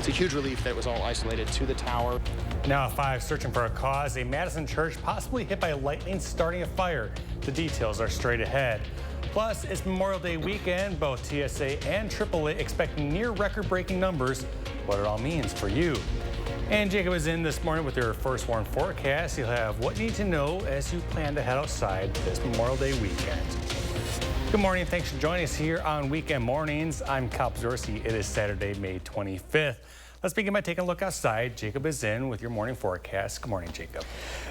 It's a huge relief that it was all isolated to the tower. Now 5 searching for a cause. A Madison church possibly hit by lightning starting a fire. The details are straight ahead. Plus, it's Memorial Day weekend. Both TSA and AAA expect near record-breaking numbers. What it all means for you. And Jacob is in this morning with your first warn forecast. You'll have what you need to know as you plan to head outside this Memorial Day weekend. Good morning. Thanks for joining us here on Weekend Mornings. I'm Kyle Pazorski. It is Saturday, May 25th. Let's begin by taking a look outside. Jacob is in with your morning forecast. Good morning, Jacob.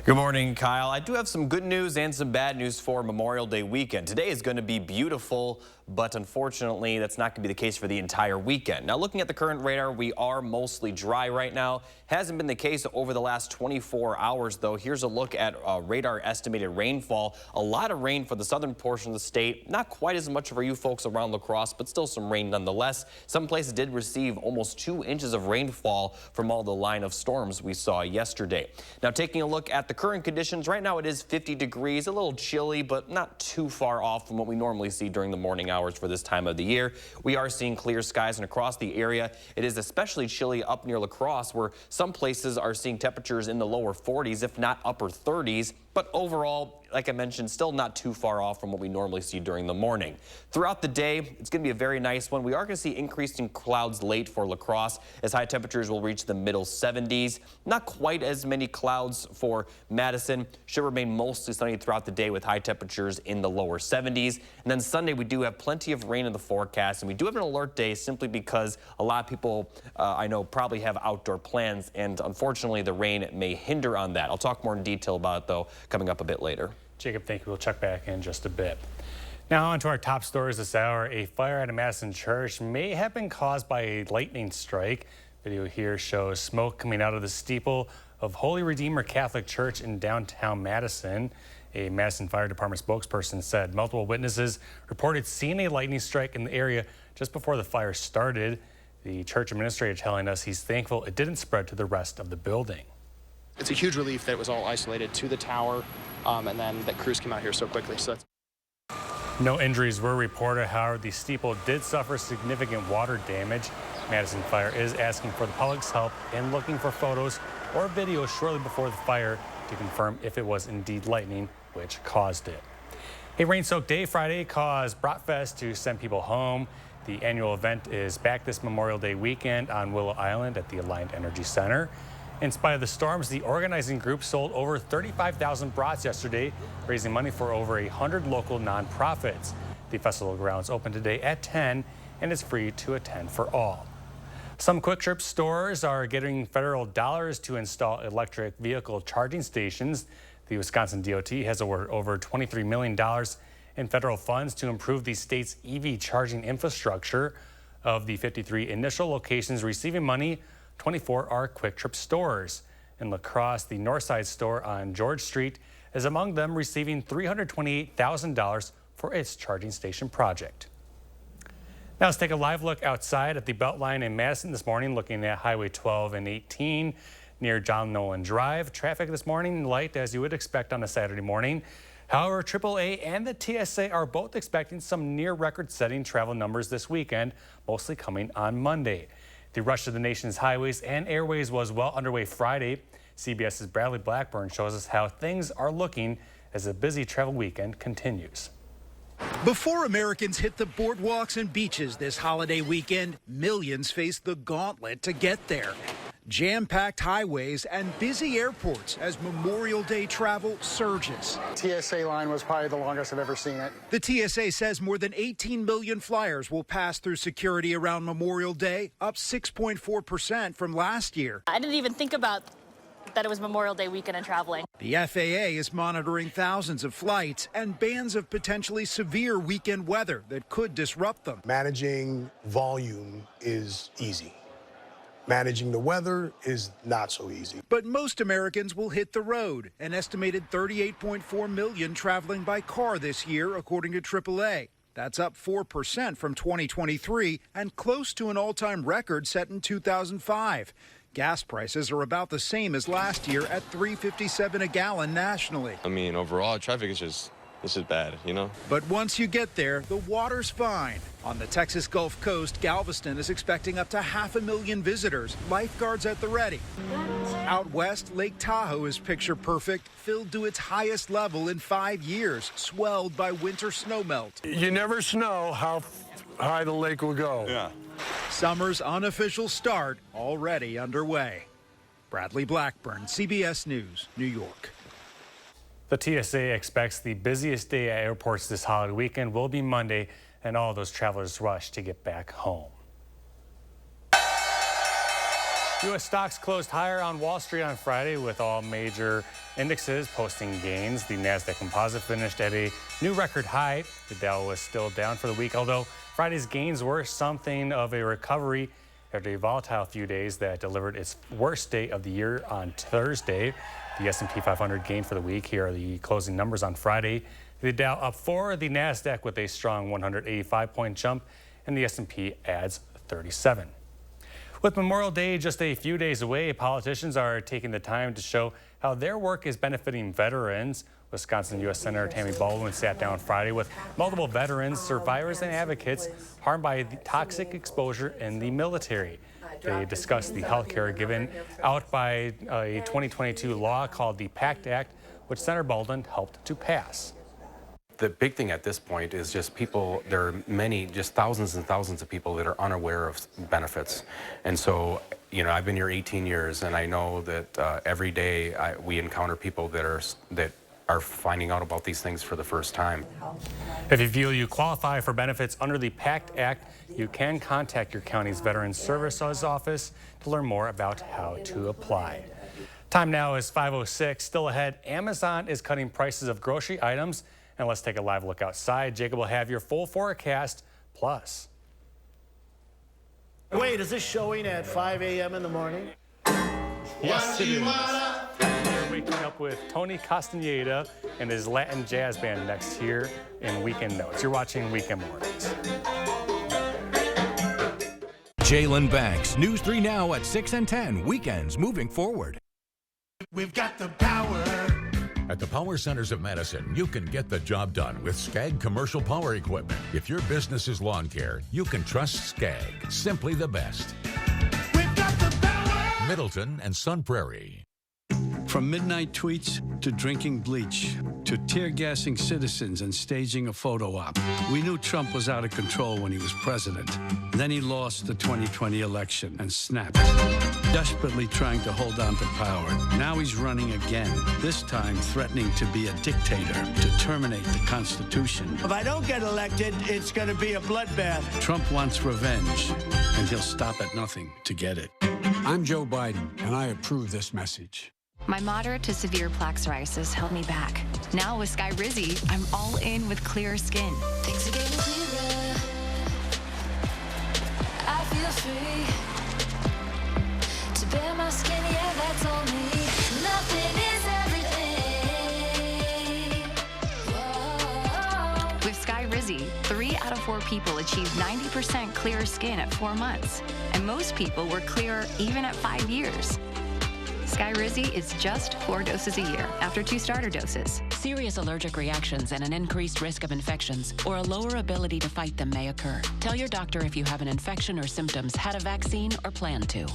Good morning, Kyle. I do have some good news and some bad news for Memorial Day weekend. Today is going to be beautiful, but unfortunately, that's not going to be the case for the entire weekend. Now, looking at the current radar, we are mostly dry right now. Hasn't been the case over the last 24 hours, though. Here's a look at radar estimated rainfall. A lot of rain for the southern portion of the state. Not quite as much for you folks around La Crosse, but still some rain nonetheless. Some places did receive almost 2 inches of rainfall from all the line of storms we saw yesterday. Now, taking a look at the current conditions, right now it is 50 degrees, a little chilly, but not too far off from what we normally see during the morning hours for this time of the year. We are seeing clear skies, and across the area, it is especially chilly up near La Crosse, where some places are seeing temperatures in the lower 40s, if not upper 30s. But overall, like I mentioned, still not too far off from what we normally see during the morning. Throughout the day, it's going to be a very nice one. We are going to see increasing clouds late for La Crosse as high temperatures will reach the middle 70s. Not quite as many clouds for Madison. Should remain mostly sunny throughout the day with high temperatures in the lower 70s. And then Sunday, we do have plenty of rain in the forecast, and we do have an alert day simply because a lot of people I know probably have outdoor plans, and unfortunately the rain may hinder on that. I'll talk more in detail about it, though, coming up a bit later. Jacob, thank you. We'll check back in just a bit. Now on to our top stories this hour. A fire at a Madison church may have been caused by a lightning strike. Video here shows smoke coming out of the steeple of Holy Redeemer Catholic Church in downtown Madison. A Madison Fire Department spokesperson said multiple witnesses reported seeing a lightning strike in the area just before the fire started. The church administrator telling us he's thankful it didn't spread to the rest of the building. It's a huge relief that it was all isolated to the tower, and then that crews came out here so quickly. So that's No injuries were reported. However, the steeple did suffer significant water damage. Madison Fire is asking for the public's help in looking for photos or videos shortly before the fire to confirm if it was indeed lightning which caused it. A rain-soaked day Friday caused Bratfest to send people home. The annual event is back this Memorial Day weekend on Willow Island at the Alliant Energy Center. In spite of the storms, the organizing group sold over 35,000 brats yesterday, raising money for over 100 local nonprofits. The festival grounds open today at 10 and is free to attend for all. Some Quick Trip stores are getting federal dollars to install electric vehicle charging stations. The Wisconsin DOT has awarded over $23 million in federal funds to improve the state's EV charging infrastructure. Of the 53 initial locations receiving money, 24 are Quick Trip stores. In La Crosse, the Northside store on George Street is among them, receiving $328,000 for its charging station project. Now let's take a live look outside at the Beltline in Madison this morning, looking at Highway 12 and 18 near John Nolan Drive. Traffic this morning light, as you would expect on a Saturday morning. However, AAA and the TSA are both expecting some near record-setting travel numbers this weekend, mostly coming on Monday. The rush to the nation's highways and airways was well underway Friday. CBS's Bradley Blackburn shows us how things are looking as a busy travel weekend continues. Before Americans hit the boardwalks and beaches this holiday weekend, millions face the gauntlet to get there. Jam-packed highways and busy airports as Memorial Day travel surges. TSA line was probably the longest I've ever seen it. The TSA says more than 18 million flyers will pass through security around Memorial Day, up 6.4% from last year. I didn't even think about that it was Memorial Day weekend and traveling. The FAA is monitoring thousands of flights and bands of potentially severe weekend weather that could disrupt them. Managing volume is easy. Managing the weather is not so easy. But most Americans will hit the road, an estimated 38.4 million traveling by car this year, according to AAA. That's up 4% from 2023 and close to an all-time record set in 2005. Gas prices are about the same as last year at $3.57 a gallon nationally. I mean, overall, traffic is just This is bad, you know? But once you get there, the water's fine. On the Texas Gulf Coast, Galveston is expecting up to 500,000 visitors, lifeguards at the ready. Out west, Lake Tahoe is picture perfect, filled to its highest level in 5 years, swelled by winter snowmelt. You never know how high the lake will go. Yeah. Summer's unofficial start already underway. Bradley Blackburn, CBS News, New York. The TSA expects the busiest day at airports this holiday weekend will be Monday, and all those travelers rush to get back home. U.S. stocks closed higher on Wall Street on Friday, with all major indexes posting gains. The NASDAQ composite finished at a new record high. The Dow was still down for the week, although Friday's gains were something of a recovery after a volatile few days that delivered its worst day of the year on Thursday. The S&P 500 gained for the week. Here are the closing numbers on Friday. The Dow up 4, the NASDAQ with a strong 185-point jump, and the S&P adds 37. With Memorial Day just a few days away, politicians are taking the time to show how their work is benefiting veterans. Wisconsin U.S. Senator Tammy Baldwin sat down Friday with multiple veterans, survivors, and advocates harmed by the toxic exposure in the military. They discussed the health care given out by a 2022 law called the PACT Act, which Senator Baldwin helped to pass. The big thing at this point is just people, there are many, just thousands and thousands of people that are unaware of benefits. And so, you know, I've been here 18 years, and I know that every day we encounter people that are finding out about these things for the first time. If you feel you qualify for benefits under the PACT Act, you can contact your county's Veterans Services Office to learn more about how to apply. Time now is 5:06. Still ahead, Amazon is cutting prices of grocery items. And let's take a live look outside. Jacob will have your full forecast, plus. Wait, is this showing at 5 a.m. in the morning? Yes, it is. We're waking up with Tony Castaneda and his Latin jazz band next here in Weekend Notes. You're watching Weekend Mornings. Jalen Banks, News 3 Now at 6 and 10. Weekends moving forward. We've got the power. At the Power Centers of Madison, you can get the job done with Skag Commercial Power Equipment. If your business is lawn care, you can trust Skag. Simply the best. We've got the power. Middleton and Sun Prairie. From midnight tweets to drinking bleach to tear-gassing citizens and staging a photo op, we knew Trump was out of control when he was president. Then he lost the 2020 election and snapped, desperately trying to hold on to power. Now he's running again, this time threatening to be a dictator, to terminate the Constitution. If I don't get elected, it's going to be a bloodbath. Trump wants revenge, and he'll stop at nothing to get it. I'm Joe Biden, and I approve this message. My moderate to severe plaque psoriasis held me back. Now with Skyrizi, I'm all in with clearer skin. Things are getting clearer. I feel free to bare my skin, yeah, that's all me. Nothing is everything. Whoa. With Skyrizi, 3 out of 4 people achieved 90% clearer skin at 4 months. And most people were clearer even at 5 years. Skyrizi is just 4 doses a year after 2 starter doses. Serious allergic reactions and an increased risk of infections or a lower ability to fight them may occur. Tell your doctor if you have an infection or symptoms, had a vaccine, or plan to.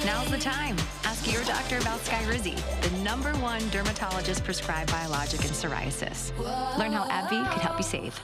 Now's the time. Ask your doctor about Skyrizi, the #1 dermatologist prescribed biologic in psoriasis. Learn how AbbVie could help you save.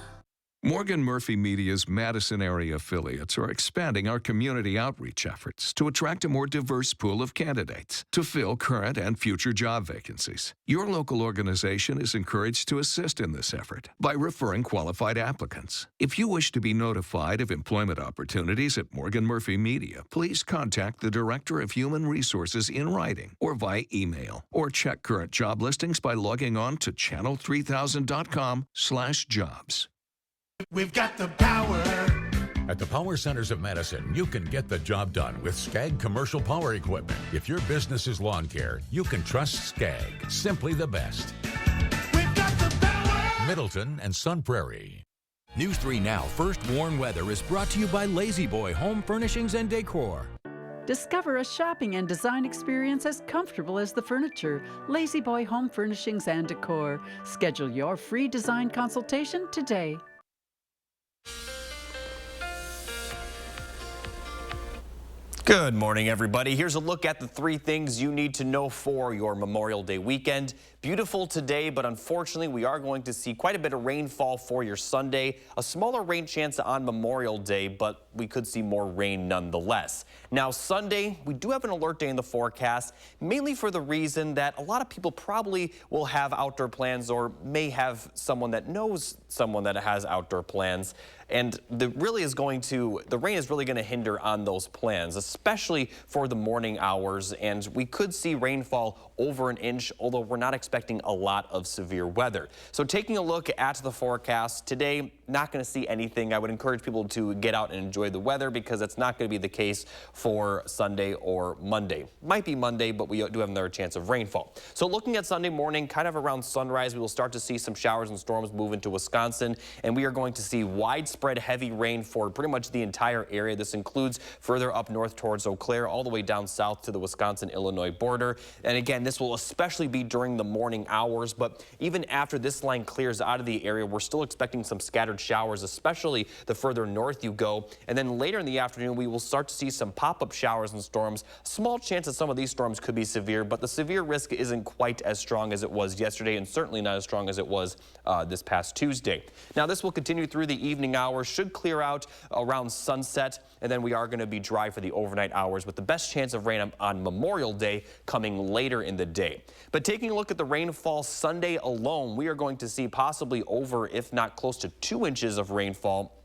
Morgan Murphy Media's Madison area affiliates are expanding our community outreach efforts to attract a more diverse pool of candidates to fill current and future job vacancies. Your local organization is encouraged to assist in this effort by referring qualified applicants. If you wish to be notified of employment opportunities at Morgan Murphy Media, please contact the Director of Human Resources in writing or via email, or check current job listings by logging on to channel3000.com/jobs. We've got the power. At the Power Centers of Madison, you can get the job done with Skag Commercial Power Equipment. If your business is lawn care, you can trust Skag. Simply the best. We've got the power. Middleton and Sun Prairie. News 3 Now First Warn Weather is brought to you by Lazy Boy Home Furnishings and Decor. Discover a shopping and design experience as comfortable as the furniture. Lazy Boy Home Furnishings and Decor. Schedule your free design consultation today. Good morning, everybody. Here's a look at the 3 things you need to know for your Memorial Day weekend. Beautiful today, but unfortunately, we are going to see quite a bit of rainfall for your Sunday. A smaller rain chance on Memorial Day, but we could see more rain nonetheless. Now, Sunday, we do have an alert day in the forecast, mainly for the reason that a lot of people probably will have outdoor plans or may have someone that knows someone that has outdoor plans. And the rain is really going to hinder on those plans, especially for the morning hours. And we could see rainfall over an inch, although we're not expecting a lot of severe weather. So taking a look at the forecast today, not going to see anything. I would encourage people to get out and enjoy the weather because it's not going to be the case for Sunday or Monday. Might be Monday, but we do have another chance of rainfall. So looking at Sunday morning, kind of around sunrise, we will start to see some showers and storms move into Wisconsin, and we are going to see widespread heavy rain for pretty much the entire area. This includes further up north towards Eau Claire, all the way down south to the Wisconsin-Illinois border. And again, this will especially be during the morning hours, but even after this line clears out of the area, we're still expecting some scattered showers, especially the further north you go. And then later in the afternoon, we will start to see some pop-up showers and storms. Small chance that some of these storms could be severe, but the severe risk isn't quite as strong as it was yesterday, and certainly not as strong as it was this past Tuesday. Now, this will continue through the evening hours, should clear out around sunset, and then we are going to be dry for the overnight hours with the best chance of rain on Memorial Day coming later in the day. But taking a look at the rainfall Sunday alone, we are going to see possibly over, if not close to 2 inches of rainfall.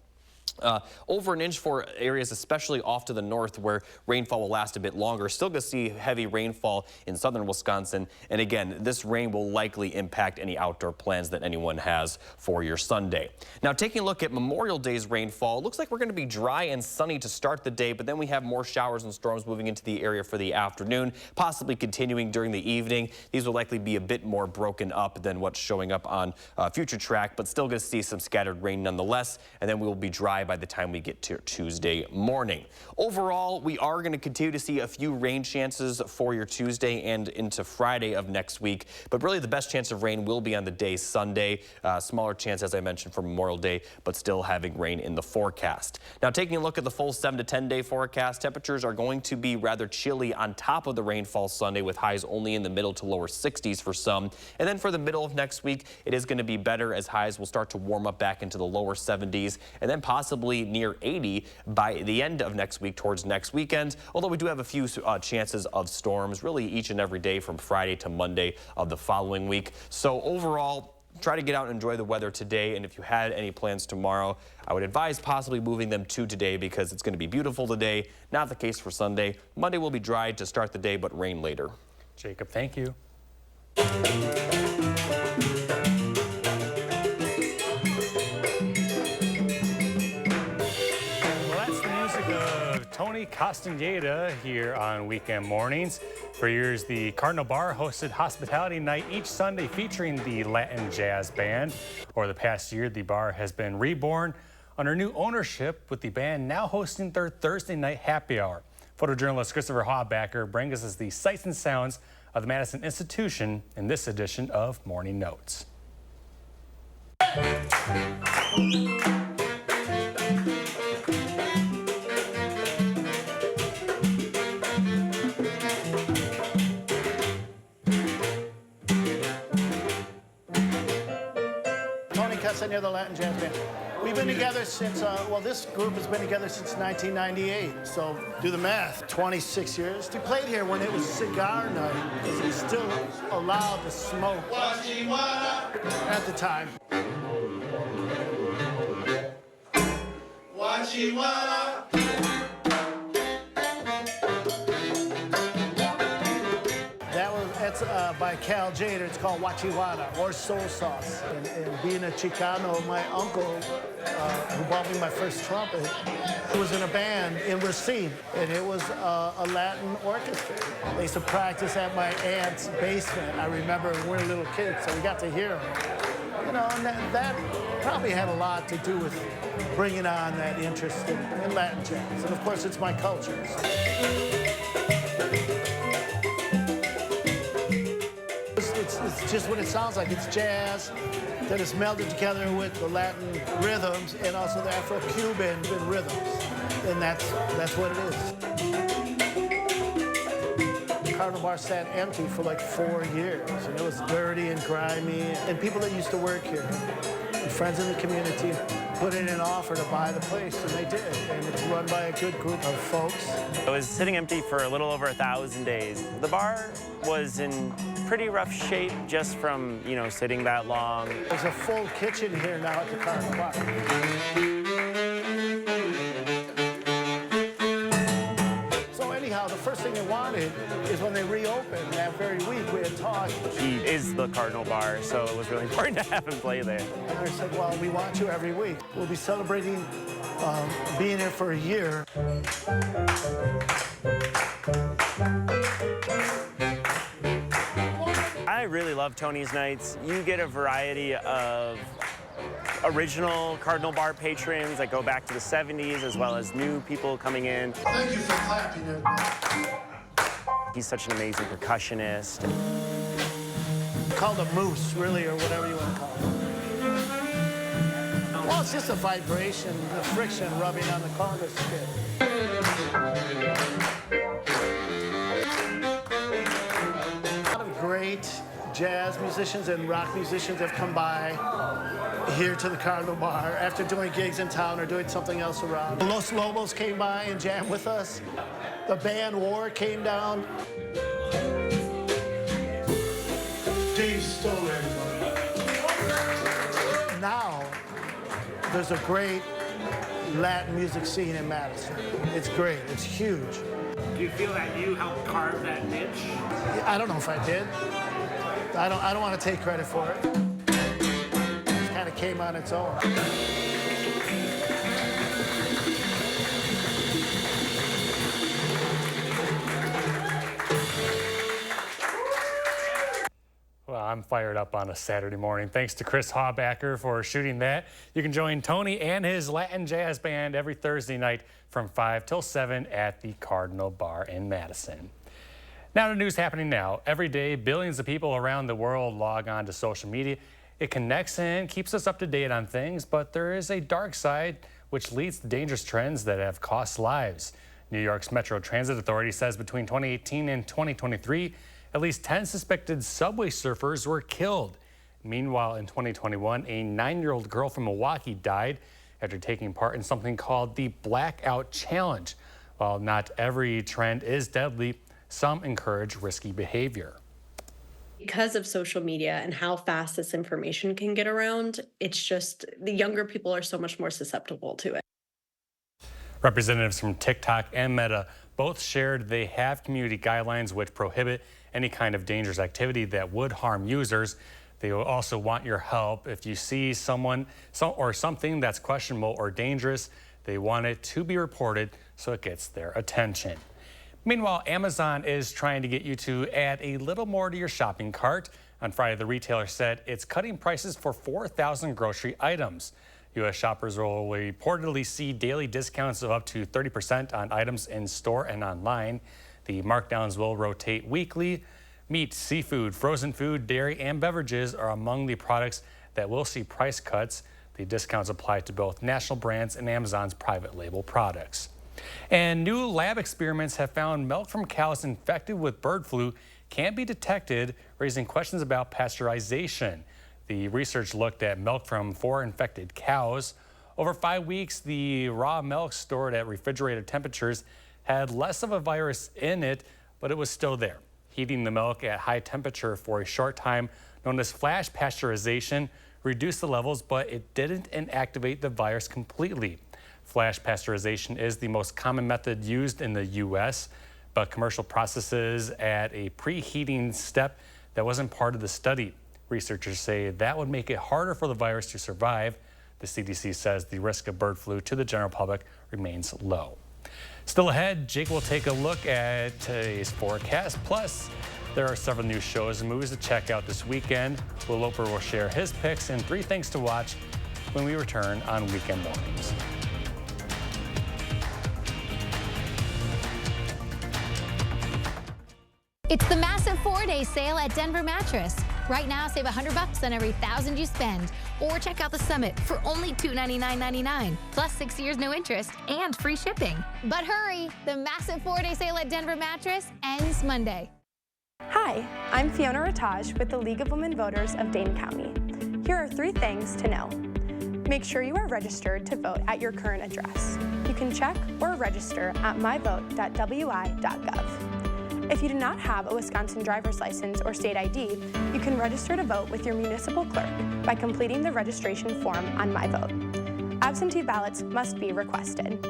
Over an inch for areas especially off to the north where rainfall will last a bit longer. Still going to see heavy rainfall in southern Wisconsin. And again, this rain will likely impact any outdoor plans that anyone has for your Sunday. Now, taking a look at Memorial Day's rainfall, it looks like we're going to be dry and sunny to start the day, but then we have more showers and storms moving into the area for the afternoon, possibly continuing during the evening. These will likely be a bit more broken up than what's showing up on Future Track, but still going to see some scattered rain nonetheless, and then we will be dry by the time we get to Tuesday morning. Overall, we are going to continue to see a few rain chances for your Tuesday and into Friday of next week, but really the best chance of rain will be on the day Sunday. Smaller chance, as I mentioned, for Memorial Day, but still having rain in the forecast. Now, taking a look at the full 7 to 10 day forecast, temperatures are going to be rather chilly on top of the rainfall Sunday, with highs only in the middle to lower 60s for some. And then for the middle of next week, it is going to be better as highs will start to warm up back into the lower 70s, and then possibly near 80 by the end of next week towards next weekend, although we do have a few chances of storms really each and every day from Friday to Monday of the following week. So overall, try to get out and enjoy the weather today, and if you had any plans tomorrow, I would advise possibly moving them to today because it's going to be beautiful today. Not the case for Sunday. Monday will be dry to start the day, but rain later. Jacob, thank you. Tony Castaneda here on weekend mornings. For years, the Cardinal Bar hosted hospitality night each Sunday featuring the Latin Jazz Band. Over the past year, the bar has been reborn under new ownership, with the band now hosting their Thursday night happy hour. Photojournalist Christopher Hawbacker brings us the sights and sounds of the Madison institution in this edition of Morning Notes. Near the Latin Jazz Band. We've been together since, well, this group has been together since 1998. So do the math, 26 years. We played here when it was cigar night, because it's still allowed to smoke at the time. That's by Cal Jader. It's called Wachiwana, or Soul Sauce. And being a Chicano, my uncle, who bought me my first trumpet, was in a band in Racine, and it was a Latin orchestra. They used to practice at my aunt's basement. I remember when we were little kids, so we got to hear them. You know, and that probably had a lot to do with bringing on that interest in Latin jazz. And of course, it's my culture. It's just what it sounds like. It's jazz that is melded together with the Latin rhythms and also the Afro-Cuban rhythms. And that's what it is. The Carnival Bar sat empty for like 4 years, and it was dirty and grimy. And people that used to work here, and friends in the community, put in an offer to buy the place, and they did. And it's run by a good group of folks. It was sitting empty for a little over 1,000 days. The bar was in pretty rough shape just from, you know, sitting that long. There's a full kitchen here now at the Carnival Bar. So anyhow, the first thing they wanted is when they reopened that very week, we had talked. He is the Cardinal Bar, so it was really important to have him play there. And I said, well, we want you every week. We'll be celebrating being here for a year. I really love Tony's Nights. You get a variety of original Cardinal Bar patrons that go back to the 70s, as well as new people coming in. Thank you for clapping, everybody. He's such an amazing percussionist. Called a moose, really, or whatever you want to call it. Well, it's just a vibration, the friction rubbing on the conga stick. A lot of great jazz musicians and rock musicians have come by here to the Carnival Bar after doing gigs in town or doing something else around. Los Lobos came by and jammed with us. The band War came down. Dave stole everybody. Now, there's a great Latin music scene in Madison. It's great. It's huge. Do you feel that you helped carve that niche? I don't know if I did. I don't want to take credit for it. It kind of came on its own. Well, I'm fired up on a Saturday morning. Thanks to Chris Hawbacker for shooting that. You can join Tony and his Latin Jazz Band every Thursday night from 5 till 7 at the Cardinal Bar in Madison. Now to news happening now. Every day, billions of people around the world log on to social media. It connects and keeps us up to date on things, but there is a dark side which leads to dangerous trends that have cost lives. New York's Metro Transit Authority says between 2018 and 2023, at least 10 suspected subway surfers were killed. Meanwhile, in 2021, a 9-year-old girl from Milwaukee died after taking part in something called the Blackout Challenge. While not every trend is deadly, some encourage risky behavior. Because of social media and how fast this information can get around, it's just the younger people are so much more susceptible to it. Representatives from TikTok and Meta both shared they have community guidelines which prohibit any kind of dangerous activity that would harm users. They will also want your help. If you see someone or something that's questionable or dangerous, they want it to be reported so it gets their attention. Meanwhile, Amazon is trying to get you to add a little more to your shopping cart. On Friday, the retailer said it's cutting prices for 4,000 grocery items. U.S. shoppers will reportedly see daily discounts of up to 30% on items in store and online. The markdowns will rotate weekly. Meat, seafood, frozen food, dairy, and beverages are among the products that will see price cuts. The discounts apply to both national brands and Amazon's private label products. And new lab experiments have found milk from cows infected with bird flu can't be detected, raising questions about pasteurization. The research looked at milk from 4 infected cows. Over 5 weeks, the raw milk stored at refrigerated temperatures had less of a virus in it, but it was still there. Heating the milk at high temperature for a short time, known as flash pasteurization, reduced the levels, but it didn't inactivate the virus completely. Flash pasteurization is the most common method used in the U.S., but commercial processes add a preheating step that wasn't part of the study. Researchers say that would make it harder for the virus to survive. The CDC says the risk of bird flu to the general public remains low. Still ahead, Jake will take a look at today's forecast. Plus, there are several new shows and movies to check out this weekend. Will Loper will share his picks and 3 things to watch when we return on weekend mornings. It's the massive 4-day sale at Denver Mattress. Right now, save $100 on every $1,000 you spend. Or check out the Summit for only $299.99, plus 6 years no interest and free shipping. But hurry, the massive 4-day sale at Denver Mattress ends Monday. Hi, I'm Fiona Rataj with the League of Women Voters of Dane County. Here are 3 things to know. Make sure you are registered to vote at your current address. You can check or register at myvote.wi.gov. If you do not have a Wisconsin driver's license or state ID, you can register to vote with your municipal clerk by completing the registration form on MyVote. Absentee ballots must be requested.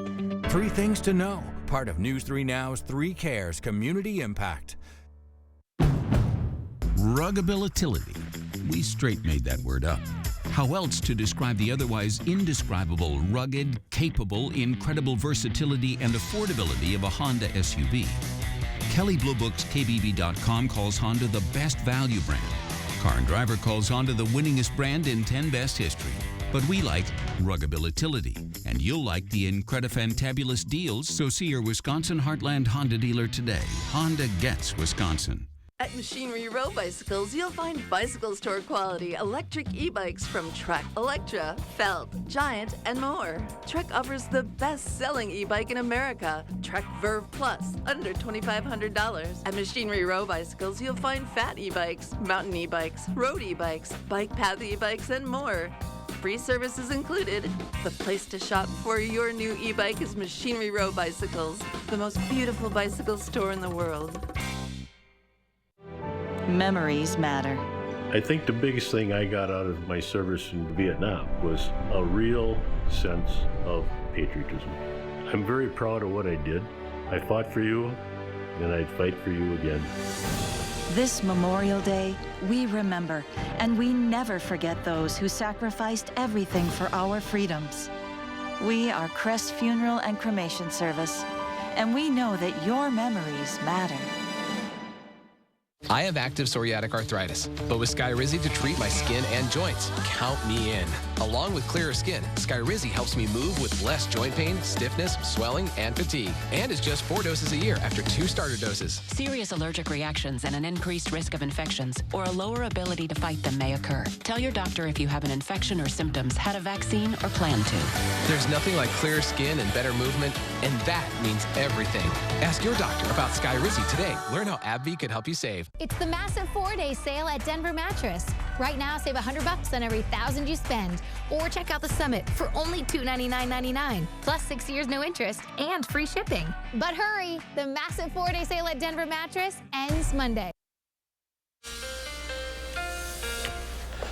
3 things to know, part of News 3 Now's 3 Cares Community Impact. Ruggability. We straight made that word up. How else to describe the otherwise indescribable, rugged, capable, incredible versatility and affordability of a Honda SUV? Kelley Blue Book's KBB.com calls Honda the best value brand. Car and Driver calls Honda the winningest brand in 10 best history. But we like ruggability, and you'll like the incredifantabulous deals, so see your Wisconsin Heartland Honda dealer today. Honda gets Wisconsin. At Machinery Row Bicycles, you'll find bicycle store quality electric e-bikes from Trek, Electra, Felt, Giant, and more. Trek offers the best-selling e-bike in America, Trek Verve Plus, under $2,500. At Machinery Row Bicycles, you'll find fat e-bikes, mountain e-bikes, road e-bikes, bike path e-bikes, and more. Free services included. The place to shop for your new e-bike is Machinery Row Bicycles, the most beautiful bicycle store in the world. Memories matter. I think the biggest thing I got out of my service in Vietnam was a real sense of patriotism. I'm very proud of what I did. I fought for you, and I'd fight for you again. This Memorial Day, we remember, and we never forget those who sacrificed everything for our freedoms. We are Crest Funeral and Cremation Service, and we know that your memories matter. I have active psoriatic arthritis, but with Skyrizi to treat my skin and joints, count me in. Along with clearer skin, Skyrizi helps me move with less joint pain, stiffness, swelling, and fatigue. And is just 4 doses a year after 2 starter doses. Serious allergic reactions and an increased risk of infections or a lower ability to fight them may occur. Tell your doctor if you have an infection or symptoms, had a vaccine, or plan to. There's nothing like clearer skin and better movement, and that means everything. Ask your doctor about Skyrizi today. Learn how AbbVie could help you save. It's the massive 4-day sale at Denver Mattress. Right now, save $100 on every $1,000 you spend. Or check out the Summit for only $299.99, plus 6 years no interest and free shipping. But hurry, the massive 4-day sale at Denver Mattress ends Monday.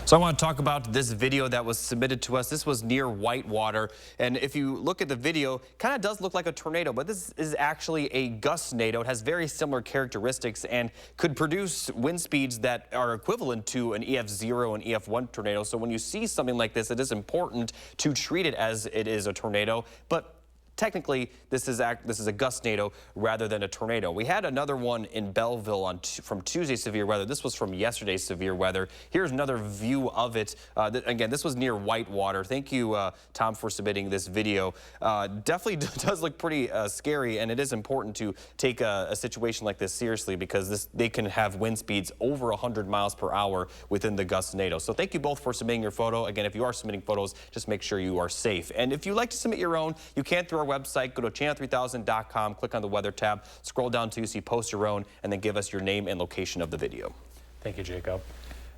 So I want to talk about this video that was submitted to us. This was near Whitewater, and if you look at the video, kind of does look like a tornado, but this is actually a gustnado. It has very similar characteristics and could produce wind speeds that are equivalent to an EF0 and EF1 tornado. So when you see something like this, it is important to treat it as it is a tornado, but technically, this is a gustnado rather than a tornado. We had another one in Belleville from Tuesday's severe weather. This was from yesterday's severe weather. Here's another view of it. Again, this was near Whitewater. Thank you, Tom, for submitting this video. Definitely does look pretty scary, and it is important to take a situation like this seriously because they can have wind speeds over 100 miles per hour within the gustnado. So thank you both for submitting your photo. Again, if you are submitting photos, just make sure you are safe. And if you'd like to submit your own, you can through our website. Go to channel3000.com, click on the weather tab, scroll down till you see post your own, and then give us your name and location of the video. Thank you, Jacob.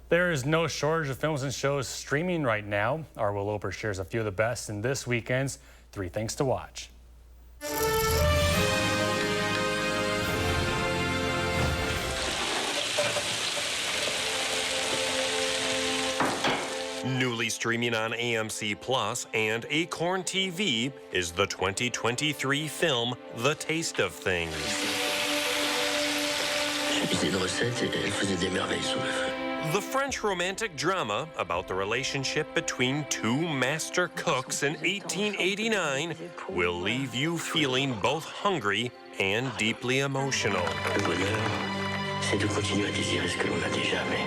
There is no shortage of films and shows streaming right now. Our Will Loper shares a few of the best in this weekend's 3 Things to Watch. Newly streaming on AMC Plus and Acorn TV is the 2023 film The Taste of Things. J'ai usé une recette et elle faisait des merveilles sur le feu. The French romantic drama about the relationship between two master cooks in 1889 will leave you feeling both hungry and deeply emotional. Le bonheur, c'est de continuer à désirer ce que l'on a déjà, mais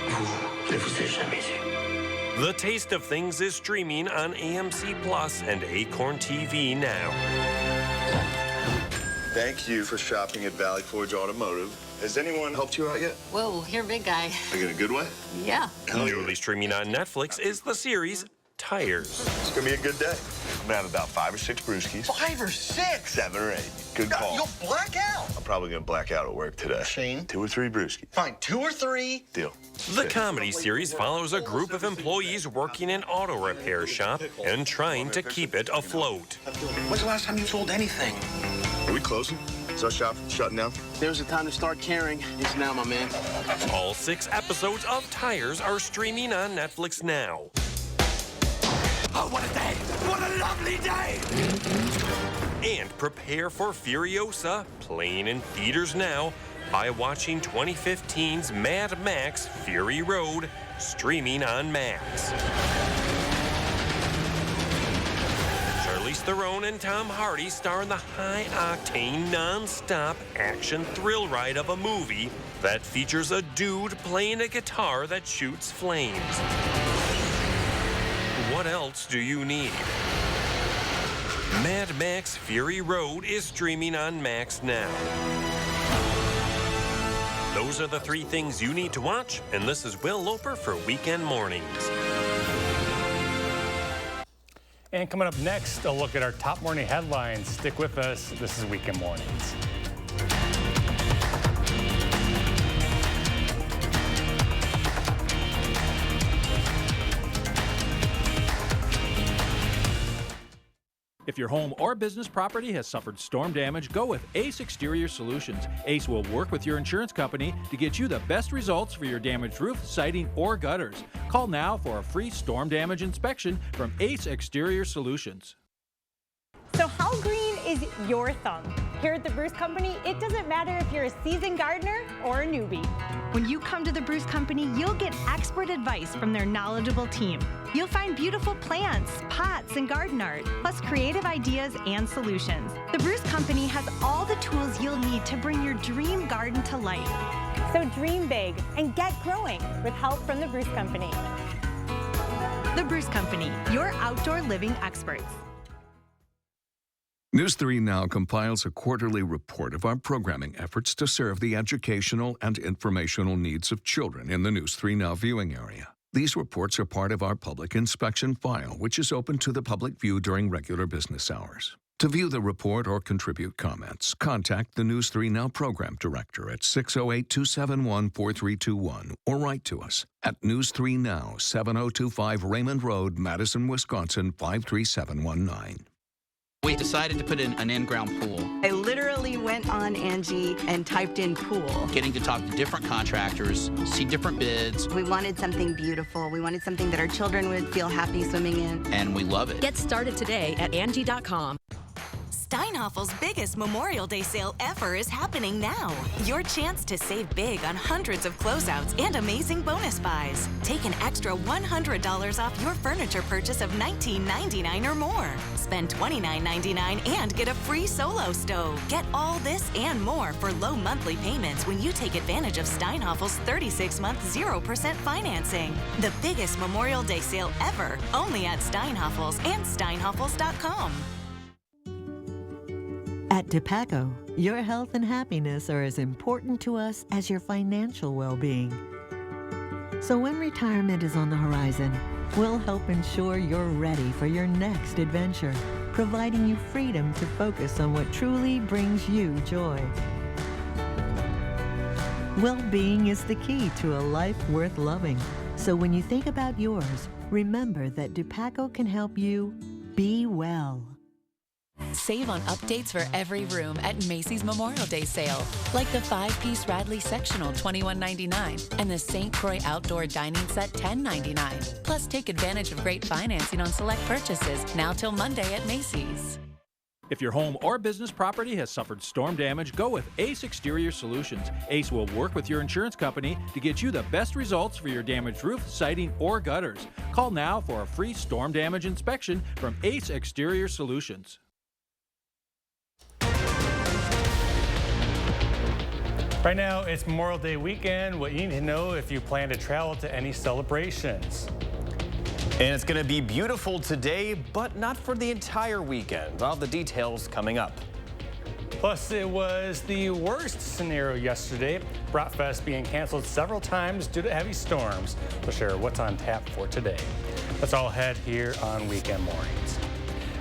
vous ne vous êtes jamais eu. The Taste of Things is streaming on AMC Plus and Acorn TV now. Thank you for shopping at Valley Forge Automotive. Has anyone helped you out yet? Whoa, you're a big guy. Like in a good way? Yeah. Newly streaming on Netflix is the series Tires. It's gonna be a good day. I'm gonna have about 5 or 6 brewskis. 5 or 6? 7 or 8. Good call. You'll black out. I'm probably gonna black out at work today. Shane? 2 or 3 brewskis. Fine, 2 or 3. Deal. The comedy series follows a group of employees working in an auto repair shop and trying to keep it afloat. When's the last time you sold anything? Are we closing? Is our shop shutting down? There's a time to start caring. It's now, my man. All 6 episodes of Tires are streaming on Netflix now. Oh, what a day! What a lovely day! And prepare for Furiosa, playing in theaters now, by watching 2015's Mad Max Fury Road, streaming on Max. Charlize Theron and Tom Hardy star in the high-octane, non-stop action thrill ride of a movie that features a dude playing a guitar that shoots flames. What else do you need? Mad Max Fury Road is streaming on Max now. Those are the 3 things you need to watch, and this is Will Loper for Weekend Mornings. And coming up next, a look at our top morning headlines. Stick with us. This is Weekend Mornings. If your home or business property has suffered storm damage, go with Ace Exterior Solutions. Ace will work with your insurance company to get you the best results for your damaged roof, siding, or gutters. Call now for a free storm damage inspection from Ace Exterior Solutions. So how green is your thumb? Here at the Bruce Company, it doesn't matter if you're a seasoned gardener or a newbie. When you come to the Bruce Company, you'll get expert advice from their knowledgeable team. You'll find beautiful plants, pots, and garden art, plus creative ideas and solutions. The Bruce Company has all the tools you'll need to bring your dream garden to life. So dream big and get growing with help from the Bruce Company. The Bruce Company, your outdoor living experts. News 3 Now compiles a quarterly report of our programming efforts to serve the educational and informational needs of children in the News 3 Now viewing area. These reports are part of our public inspection file, which is open to the public view during regular business hours. To view the report or contribute comments, contact the News 3 Now program director at 608-271-4321 or write to us at News 3 Now, 7025 Raymond Road, Madison, Wisconsin, 53719. We decided to put in an in-ground pool. I literally went on Angie and typed in pool. Getting to talk to different contractors, see different bids. We wanted something beautiful. We wanted something that our children would feel happy swimming in. And we love it. Get started today at Angie.com. Steinhaffel's biggest Memorial Day sale ever is happening now. Your chance to save big on hundreds of closeouts and amazing bonus buys. Take an extra $100 off your furniture purchase of $19.99 or more. Spend $29.99 and get a free solo stove. Get all this and more for low monthly payments when you take advantage of Steinhaffel's 36-month 0% financing. The biggest Memorial Day sale ever, only at Steinhaffel's and steinhaffels.com. At DePaco, your health and happiness are as important to us as your financial well-being. So when retirement is on the horizon, we'll help ensure you're ready for your next adventure, providing you freedom to focus on what truly brings you joy. Well-being is the key to a life worth loving. So when you think about yours, remember that DePaco can help you be well. Save on updates for every room at Macy's Memorial Day sale, like the 5-piece Radley sectional $21.99 and the St. Croix outdoor dining set $10.99. Plus, take advantage of great financing on select purchases now till Monday at Macy's. If your home or business property has suffered storm damage, go with Ace Exterior Solutions. Ace will work with your insurance company to get you the best results for your damaged roof, siding, or gutters. Call now for a free storm damage inspection from Ace Exterior Solutions. Right now, it's Memorial Day weekend. What you need to know if you plan to travel to any celebrations. And it's going to be beautiful today, but not for the entire weekend. All the details coming up. Plus, it was the worst scenario yesterday. Bratfest being canceled several times due to heavy storms. We'll share what's on tap for today. That's all ahead here on Weekend Mornings.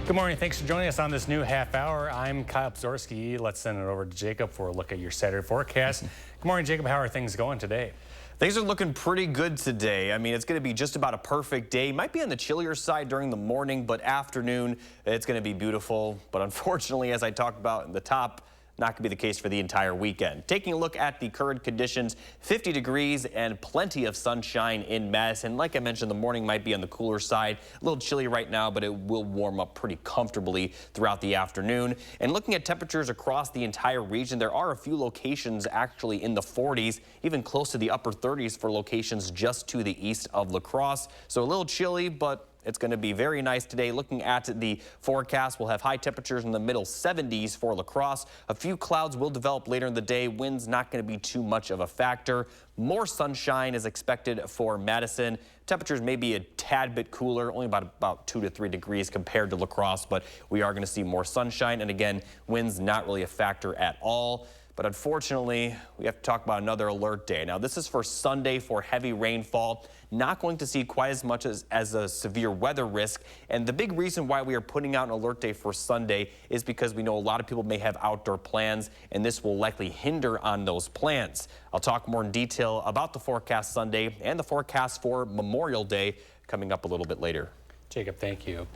Good morning. Thanks for joining us on this new half hour. I'm Kyle Pzorski. Let's send it over to Jacob for a look at your Saturday forecast. Good morning, Jacob. How are things going today? Things are looking pretty good today. I mean, it's going to be just about a perfect day. Might be on the chillier side during the morning, but afternoon, it's going to be beautiful. But unfortunately, as I talked about in the top, not going to be the case for the entire weekend. Taking a look at the current conditions, 50 degrees and plenty of sunshine in Madison. Like I mentioned, the morning might be on the cooler side. A little chilly right now, but it will warm up pretty comfortably throughout the afternoon. And looking at temperatures across the entire region, there are a few locations actually in the 40s, even close to the upper 30s for locations just to the east of La Crosse. So a little chilly, but it's going to be very nice today. Looking at the forecast, we'll have high temperatures in the middle 70s for La Crosse. A few clouds will develop later in the day. Wind's not going to be too much of a factor. More sunshine is expected for Madison. Temperatures may be a tad bit cooler, only about 2 to 3 degrees compared to La Crosse, but we are going to see more sunshine. And again, wind's not really a factor at all. But unfortunately, we have to talk about another alert day. Now, this is for Sunday for heavy rainfall. Not going to see quite as much as a severe weather risk. And the big reason why we are putting out an alert day for Sunday is because we know a lot of people may have outdoor plans, and this will likely hinder on those plans. I'll talk more in detail about the forecast Sunday and the forecast for Memorial Day coming up a little bit later. Jacob, thank you.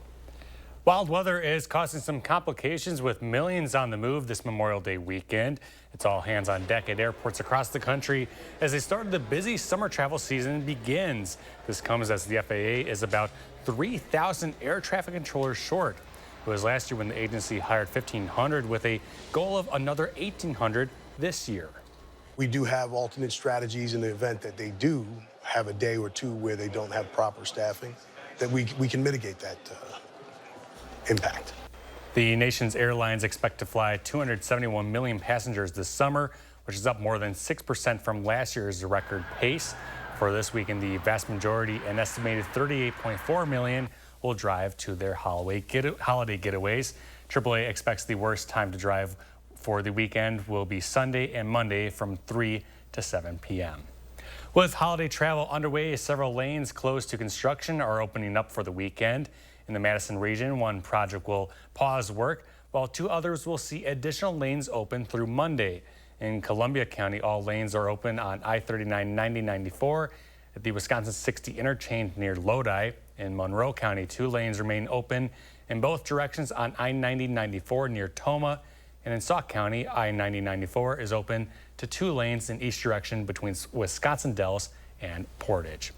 Wild weather is causing some complications with millions on the move this Memorial Day weekend. It's all hands on deck at airports across the country as they start the busy summer travel season begins. This comes as the FAA is about 3,000 air traffic controllers short. It was last year when the agency hired 1,500 with a goal of another 1,800 this year. We do have alternate strategies in the event that they do have a day or two where they don't have proper staffing, that we can mitigate that impact. The nation's airlines expect to fly 271 million passengers this summer, which is up more than 6% from last year's record pace. For this weekend, the vast majority, an estimated 38.4 million, will drive to their holiday getaways. AAA expects the worst time to drive for the weekend will be Sunday and Monday from 3 to 7 p.m. With holiday travel underway, several lanes closed to construction are opening up for the weekend. In the Madison region, one project will pause work, while 2 others will see additional lanes open through Monday. In Columbia County, all lanes are open on I-39 9094 at the Wisconsin 60 interchange near Lodi. In Monroe County, 2 lanes remain open in both directions on I-90 94 near Toma. And in Sauk County, I-90 94 is open to 2 lanes in each direction between Wisconsin Dells and Portage.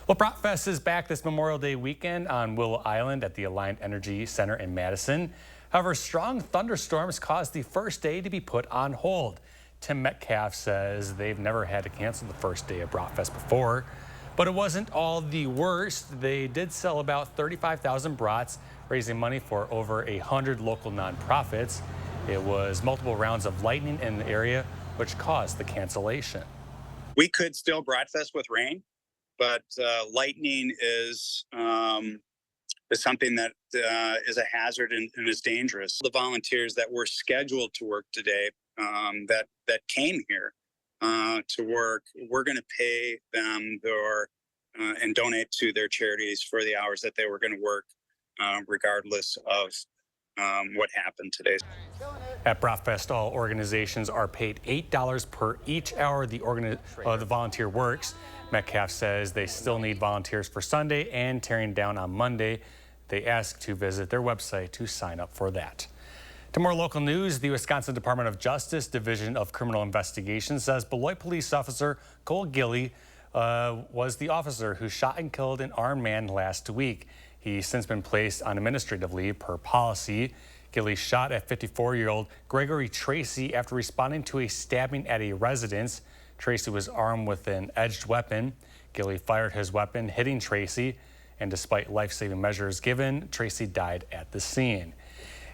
Well, Bratfest is back this Memorial Day weekend on Willow Island at the Alliant Energy Center in Madison. However, strong thunderstorms caused the first day to be put on hold. Tim Metcalf says they've never had to cancel the first day of Bratfest before. But it wasn't all the worst. They did sell about 35,000 brats, raising money for over 100 local nonprofits. It was multiple rounds of lightning in the area, which caused the cancellation. We could still Bratfest with rain, but lightning is something that is a hazard and is dangerous. The volunteers that were scheduled to work today, that came here to work, we're going to pay them and donate to their charities for the hours that they were going to work, regardless of what happened today. At Bratfest, all organizations are paid $8 per each hour the volunteer works. Metcalf says they still need volunteers for Sunday and tearing down on Monday. They ask to visit their website to sign up for that. To more local news, the Wisconsin Department of Justice Division of Criminal Investigation says Beloit police officer Cole Gilly was the officer who shot and killed an armed man last week. He's since been placed on administrative leave per policy. Gilly shot at 54-year-old Gregory Tracy after responding to a stabbing at a residence. Tracy was armed with an edged weapon. Gilly fired his weapon, hitting Tracy, and despite life-saving measures given, Tracy died at the scene.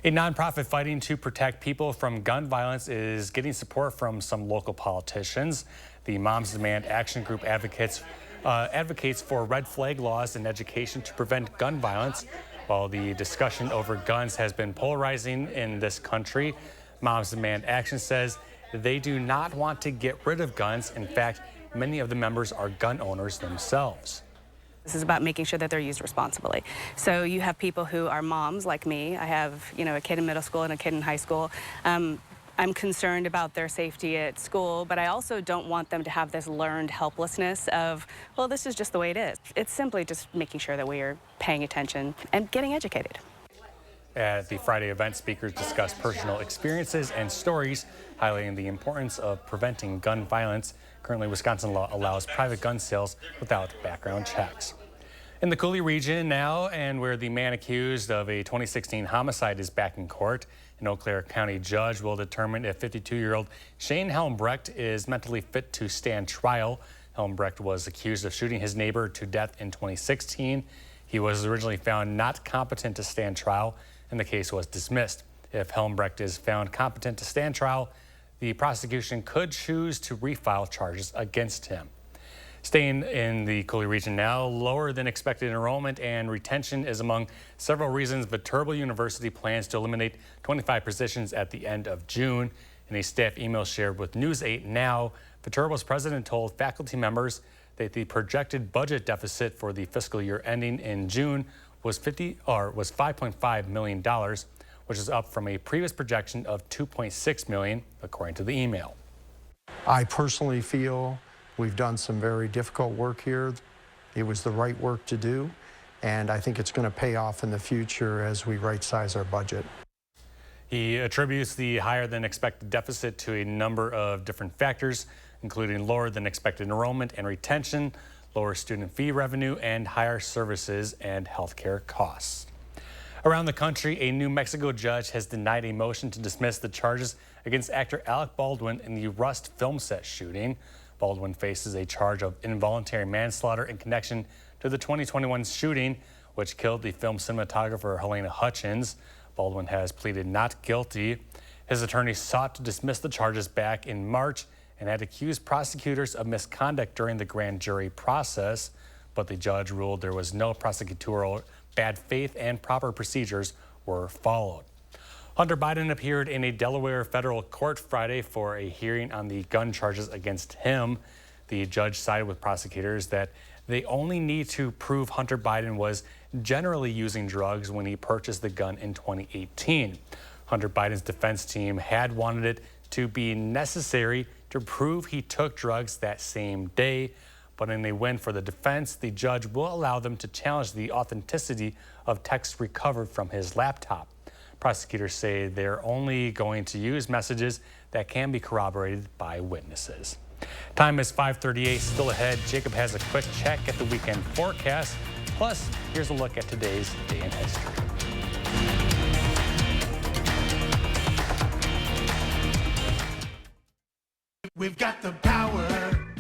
A nonprofit fighting to protect people from gun violence is getting support from some local politicians. The Moms Demand Action Group advocates for red flag laws and education to prevent gun violence. While the discussion over guns has been polarizing in this country, Moms Demand Action says they do not want to get rid of guns. In fact, many of the members are gun owners themselves. This is about making sure that they're used responsibly. So you have people who are moms like me. I have, a kid in middle school and a kid in high school. I'm concerned about their safety at school, but I also don't want them to have this learned helplessness of, well, this is just the way it is. It's simply just making sure that we are paying attention and getting educated. At the Friday event, speakers discussed personal experiences and stories, highlighting the importance of preventing gun violence. Currently, Wisconsin law allows private gun sales without background checks. In the Cooley region now, and where the man accused of a 2016 homicide is back in court, an Eau Claire County judge will determine if 52-year-old Shane Helmbrecht is mentally fit to stand trial. Helmbrecht was accused of shooting his neighbor to death in 2016. He was originally found not competent to stand trial, and the case was dismissed. If Helmbrecht is found competent to stand trial, the prosecution could choose to refile charges against him. Staying in the Cooley region now, lower than expected enrollment and retention is among several reasons Viterbo University plans to eliminate 25 positions at the end of June. In a staff email shared with News 8 Now, Viterbo's president told faculty members that the projected budget deficit for the fiscal year ending in June was $5.5 million, which is up from a previous projection of $2.6 million, according to the email. I personally feel we've done some very difficult work here. It was the right work to do, and I think it's going to pay off in the future as we right-size our budget. He attributes the higher than expected deficit to a number of different factors, including lower than expected enrollment and retention, lower student fee revenue, and higher services and healthcare costs. Around the country, a New Mexico judge has denied a motion to dismiss the charges against actor Alec Baldwin in the Rust film set shooting. Baldwin faces a charge of involuntary manslaughter in connection to the 2021 shooting, which killed the film cinematographer Helena Hutchins. Baldwin has pleaded not guilty. His attorney sought to dismiss the charges back in March and had accused prosecutors of misconduct during the grand jury process, but the judge ruled there was no prosecutorial bad faith and proper procedures were followed. Hunter Biden appeared in a Delaware federal court Friday for a hearing on the gun charges against him. The judge sided with prosecutors that they only need to prove Hunter Biden was generally using drugs when he purchased the gun in 2018. Hunter Biden's defense team had wanted it to be necessary to prove he took drugs that same day, but in a win for the defense, the judge will allow them to challenge the authenticity of texts recovered from his laptop. Prosecutors say they're only going to use messages that can be corroborated by witnesses. Time is 5:38, still ahead. Jacob has a quick check at the weekend forecast. Plus, here's a look at today's day in history. We've got the power.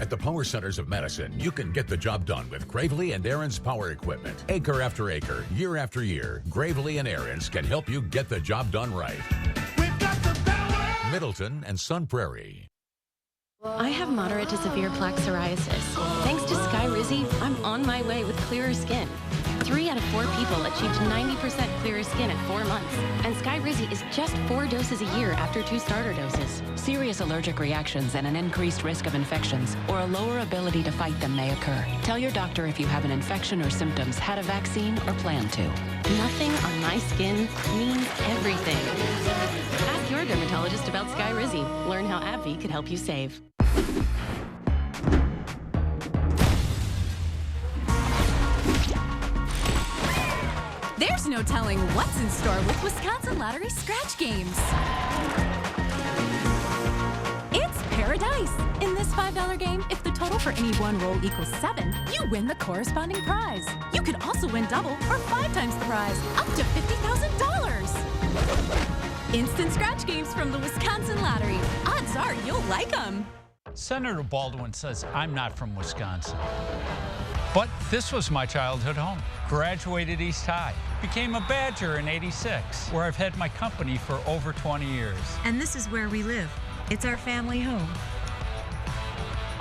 At the Power Centers of Madison, you can get the job done with Gravely and Aaron's power equipment. Acre after acre, year after year, Gravely and Aaron's can help you get the job done right. We've got the power. Middleton and Sun Prairie. I have moderate to severe plaque psoriasis. Thanks to Sky Rizzy, I'm on my way with clearer skin. 3 out of 4 people achieved 90% clearer skin at 4 months. And Sky Rizzy is just 4 doses a year after 2 starter doses. Serious allergic reactions and an increased risk of infections or a lower ability to fight them may occur. Tell your doctor if you have an infection or symptoms, had a vaccine, or plan to. Nothing on my skin means everything. Ask your dermatologist about Sky Rizzy. Learn how AbbVie could help you save. There's no telling what's in store with Wisconsin Lottery scratch games. It's paradise. In this $5 game, if the total for any one roll equals 7, you win the corresponding prize. You could also win double or 5 times the prize, up to $50,000. Instant scratch games from the Wisconsin Lottery. Odds are you'll like them. Senator Baldwin says I'm not from Wisconsin. But this was my childhood home. Graduated East High. Became a Badger in '86, where I've had my company for over 20 years. And this is where we live. It's our family home.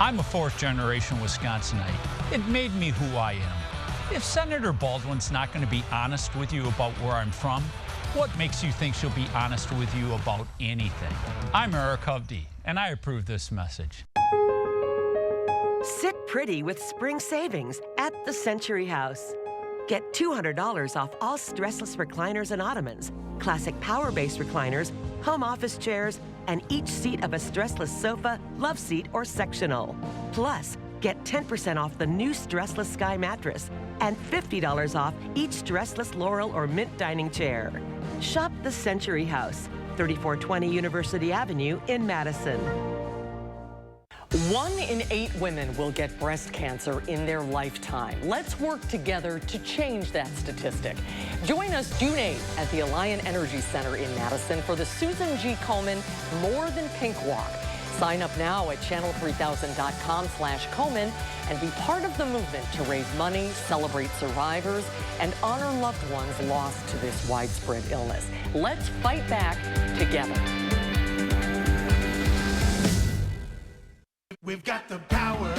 I'm a fourth-generation Wisconsinite. It made me who I am. If Senator Baldwin's not going to be honest with you about where I'm from, what makes you think she'll be honest with you about anything? I'm Eric Hovde, and I approve this message. Sit pretty with spring savings at the Century House. Get $200 off all stressless recliners and ottomans, classic power-based recliners, home office chairs, and each seat of a stressless sofa, love seat, or sectional. Plus, get 10% off the new stressless Sky mattress and $50 off each stressless Laurel or Mint dining chair. Shop the Century House, 3420 University Avenue in Madison. 1 in 8 women will get breast cancer in their lifetime. Let's work together to change that statistic. Join us June 8th at the Alliant Energy Center in Madison for the Susan G. Komen More Than Pink Walk. Sign up now at channel3000.com/Komen and be part of the movement to raise money, celebrate survivors, and honor loved ones lost to this widespread illness. Let's fight back together. We've got the power.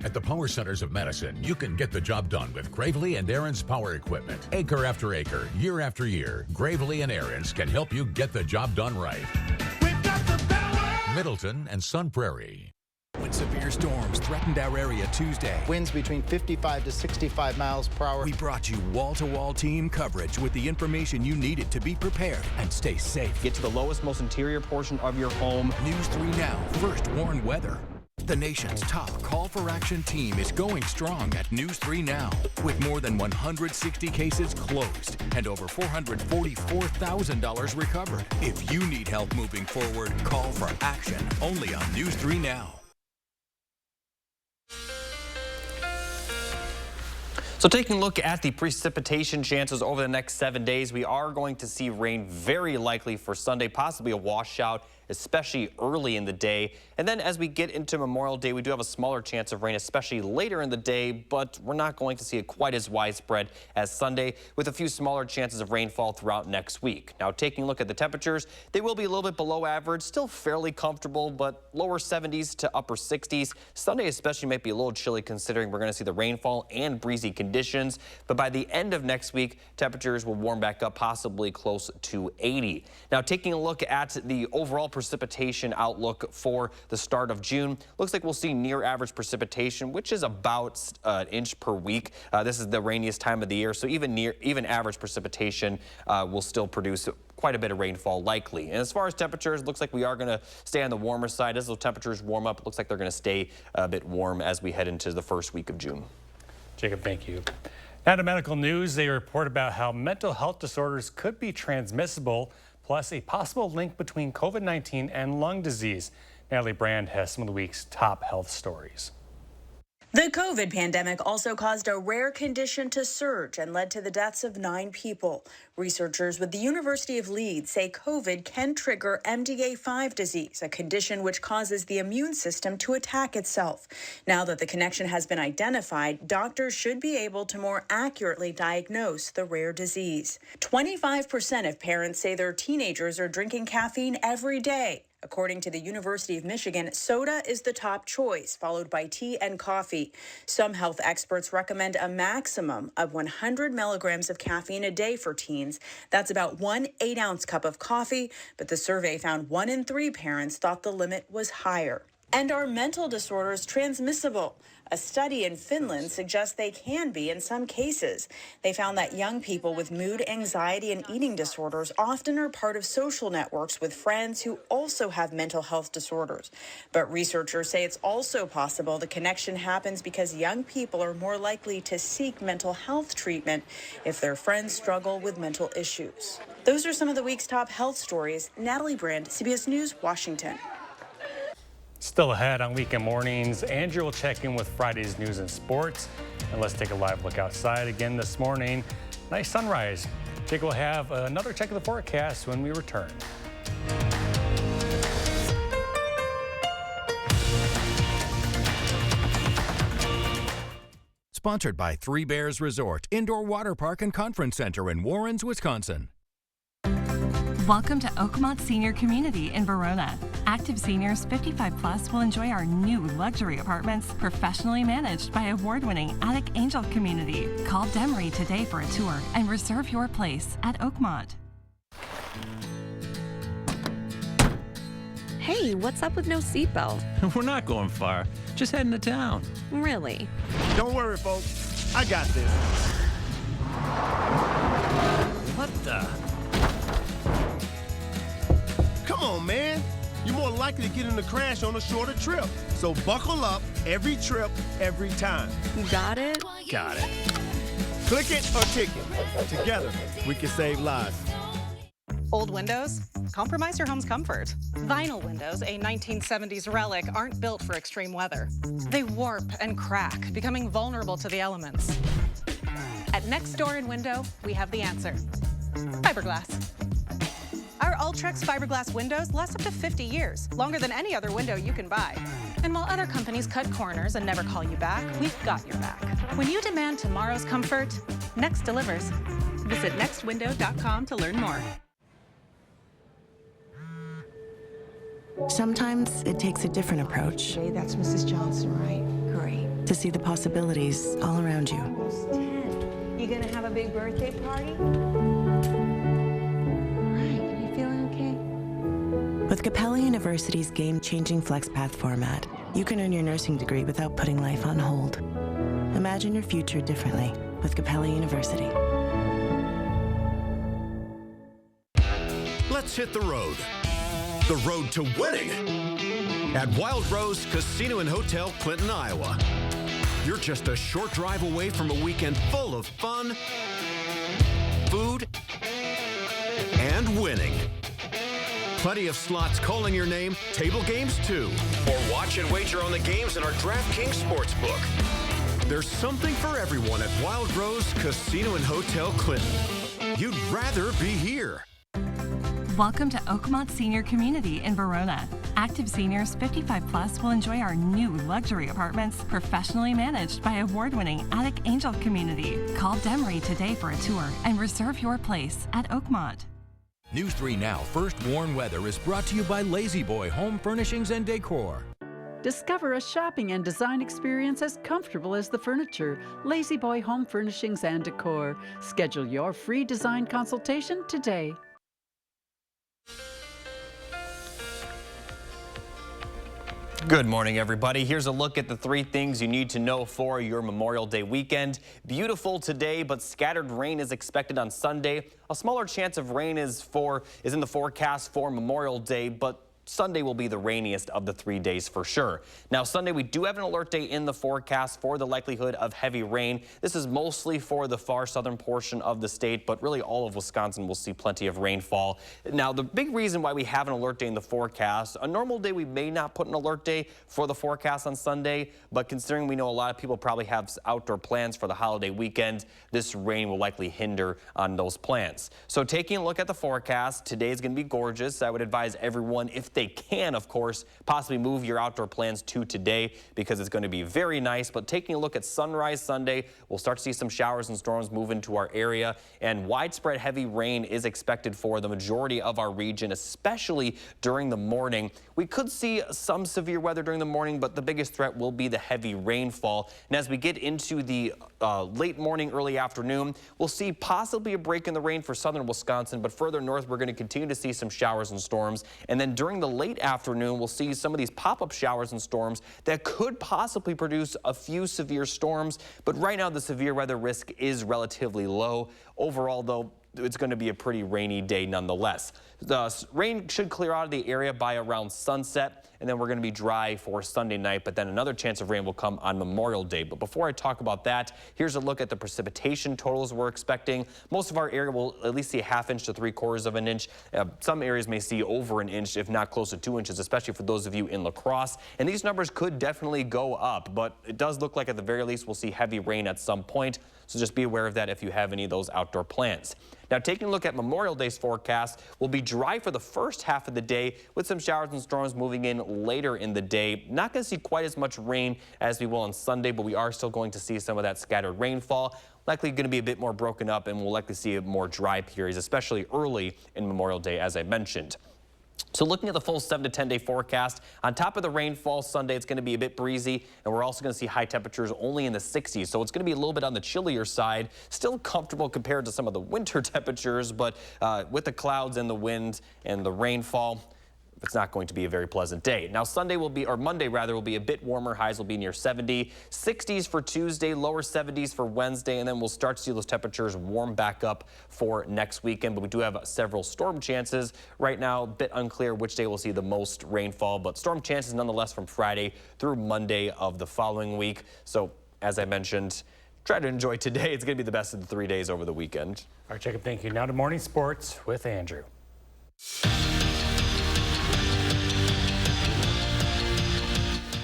At the Power Centers of Madison, you can get the job done with Gravely and Aaron's power equipment. Acre after acre, year after year, Gravely and Aaron's can help you get the job done right. We've got the power. Middleton and Sun Prairie. When severe storms threatened our area Tuesday, winds between 55 to 65 miles per hour, we brought you wall-to-wall team coverage with the information you needed to be prepared and stay safe. Get to the lowest, most interior portion of your home. News 3 Now first warn weather. The nation's top call for action team is going strong at News 3 Now, with more than 160 cases closed and over $444,000 recovered. If you need help moving forward, call for action only on News 3 Now. So taking a look at the precipitation chances over the next 7 days, we are going to see rain very likely for Sunday, possibly a washout, especially early in the day. And then as we get into Memorial Day, we do have a smaller chance of rain, especially later in the day, but we're not going to see it quite as widespread as Sunday, with a few smaller chances of rainfall throughout next week. Now, taking a look at the temperatures, they will be a little bit below average, still fairly comfortable, but lower 70s to upper 60s. Sunday especially might be a little chilly considering we're going to see the rainfall and breezy conditions, but by the end of next week, temperatures will warm back up, possibly close to 80. Now, taking a look at the overall precipitation outlook for the start of June, looks like we'll see near average precipitation, which is about an inch per week. This is the rainiest time of the year, so even average precipitation will still produce quite a bit of rainfall likely. And as far as temperatures, it looks like we are going to stay on the warmer side. As those temperatures warm up, it looks like they're going to stay a bit warm as we head into the first week of June. Jacob, thank you. Now to medical news, they report about how mental health disorders could be transmissible, plus a possible link between COVID-19 and lung disease. Natalie Brand has some of the week's top health stories. The COVID pandemic also caused a rare condition to surge and led to the deaths of 9 people. Researchers with the University of Leeds say COVID can trigger MDA5 disease, a condition which causes the immune system to attack itself. Now that the connection has been identified, doctors should be able to more accurately diagnose the rare disease. 25% of parents say their teenagers are drinking caffeine every day. According to the University of Michigan, soda is the top choice, followed by tea and coffee. Some health experts recommend a maximum of 100 milligrams of caffeine a day for teens. That's about 1 8-ounce cup of coffee, but the survey found 1 in 3 parents thought the limit was higher. And are mental disorders transmissible? A study in Finland suggests they can be in some cases. They found that young people with mood, anxiety, and eating disorders often are part of social networks with friends who also have mental health disorders. But researchers say it's also possible the connection happens because young people are more likely to seek mental health treatment if their friends struggle with mental issues. Those are some of the week's top health stories. Natalie Brand, CBS News, Washington. Still ahead on weekend mornings, Andrew will check in with Friday's news and sports. And let's take a live look outside again this morning. Nice sunrise. Jake will have another check of the forecast when we return. Sponsored by Three Bears Resort, Indoor Water Park and Conference Center in Warrens, Wisconsin. Welcome to Oakmont Senior Community in Verona. Active seniors 55 plus will enjoy our new luxury apartments, professionally managed by award-winning Attic Angel Community. Call Demery today for a tour and reserve your place at Oakmont. Hey, what's up with no seatbelt? We're not going far. Just heading to town. Really? Don't worry, folks. I got this. What the? Come on, man. You're more likely to get in a crash on a shorter trip. So buckle up every trip, every time. Got it? Got it. Click it or ticket. Together, we can save lives. Old windows? Compromise your home's comfort. Vinyl windows, a 1970s relic, aren't built for extreme weather. They warp and crack, becoming vulnerable to the elements. At Next Door in Window, we have the answer. Fiberglass. Our Ultrex fiberglass windows last up to 50 years, longer than any other window you can buy. And while other companies cut corners and never call you back, we've got your back. When you demand tomorrow's comfort, Next delivers. Visit nextwindow.com to learn more. Sometimes it takes a different approach. Hey, that's Mrs. Johnson, right? Great. To see the possibilities all around you. Almost 10. You gonna have a big birthday party? With Capella University's game-changing FlexPath format, you can earn your nursing degree without putting life on hold. Imagine your future differently with Capella University. Let's hit the road. The road to winning at Wild Rose Casino and Hotel, Clinton, Iowa. You're just a short drive away from a weekend full of fun, food, and winning. Plenty of slots calling your name, table games too. Or watch and wager on the games in our DraftKings Sportsbook. There's something for everyone at Wild Rose Casino and Hotel Clinton. You'd rather be here. Welcome to Oakmont Senior Community in Verona. Active seniors 55 plus will enjoy our new luxury apartments, professionally managed by award-winning Attic Angel Community. Call Demery today for a tour and reserve your place at Oakmont. News 3 Now First Warn Weather is brought to you by Lazy Boy Home Furnishings and Decor. Discover a shopping and design experience as comfortable as the furniture. Lazy Boy Home Furnishings and Decor. Schedule your free design consultation today. Good morning, everybody. Here's a look at the 3 things you need to know for your Memorial Day weekend. Beautiful today, but scattered rain is expected on Sunday. A smaller chance of rain is in the forecast for Memorial Day, but Sunday will be the rainiest of the 3 days for sure. Now, Sunday, we do have an alert day in the forecast for the likelihood of heavy rain. This is mostly for the far southern portion of the state, but really all of Wisconsin will see plenty of rainfall. Now, the big reason why we have an alert day in the forecast, a normal day we may not put an alert day for the forecast on Sunday, but considering we know a lot of people probably have outdoor plans for the holiday weekend, this rain will likely hinder on those plans. So taking a look at the forecast, today is going to be gorgeous. I would advise everyone, if they can, of course, possibly move your outdoor plans to today because it's going to be very nice. But taking a look at sunrise Sunday, we'll start to see some showers and storms move into our area, and widespread heavy rain is expected for the majority of our region, especially during the morning. We could see some severe weather during the morning, but the biggest threat will be the heavy rainfall. And as we get into the late morning, early afternoon, we'll see possibly a break in the rain for southern Wisconsin, but further north, we're going to continue to see some showers and storms. And then during the late afternoon, we'll see some of these pop-up showers and storms that could possibly produce a few severe storms. But right now, the severe weather risk is relatively low. Overall, though, it's going to be a pretty rainy day nonetheless. The rain should clear out of the area by around sunset. and then we're going to be dry for Sunday night, but then another chance of rain will come on Memorial Day. But before I talk about that, here's a look at the precipitation totals we're expecting. Most of our area will at least see a ½ inch to 3/4 of an inch. Some areas may see over an inch, if not close to 2 inches, especially for those of you in La Crosse. And these numbers could definitely go up, but it does look like at the very least we'll see heavy rain at some point. So just be aware of that if you have any of those outdoor plans. Now, taking a look at Memorial Day's forecast, we'll be dry for the first half of the day with some showers and storms moving in later in the day. Not going to see quite as much rain as we will on Sunday, but we are still going to see some of that scattered rainfall. Likely going to be a bit more broken up, and we'll likely see more dry periods, especially early in Memorial Day, as I mentioned. So looking at the full 7 to 10 day forecast, on top of the rainfall Sunday, it's going to be a bit breezy, and we're also going to see high temperatures only in the 60s. So it's going to be a little bit on the chillier side, still comfortable compared to some of the winter temperatures, but with the clouds and the wind and the rainfall, it's not going to be a very pleasant day. Now Monday will be a bit warmer. Highs will be near 70, 60s for Tuesday, lower 70s for Wednesday, and then we'll start to see those temperatures warm back up for next weekend. But we do have several storm chances. Right now, a bit unclear which day we'll see the most rainfall, but storm chances nonetheless from Friday through Monday of the following week. So as I mentioned, try to enjoy today. It's going to be the best of the 3 days over the weekend. All right, Jacob, thank you. Now to morning sports with Andrew.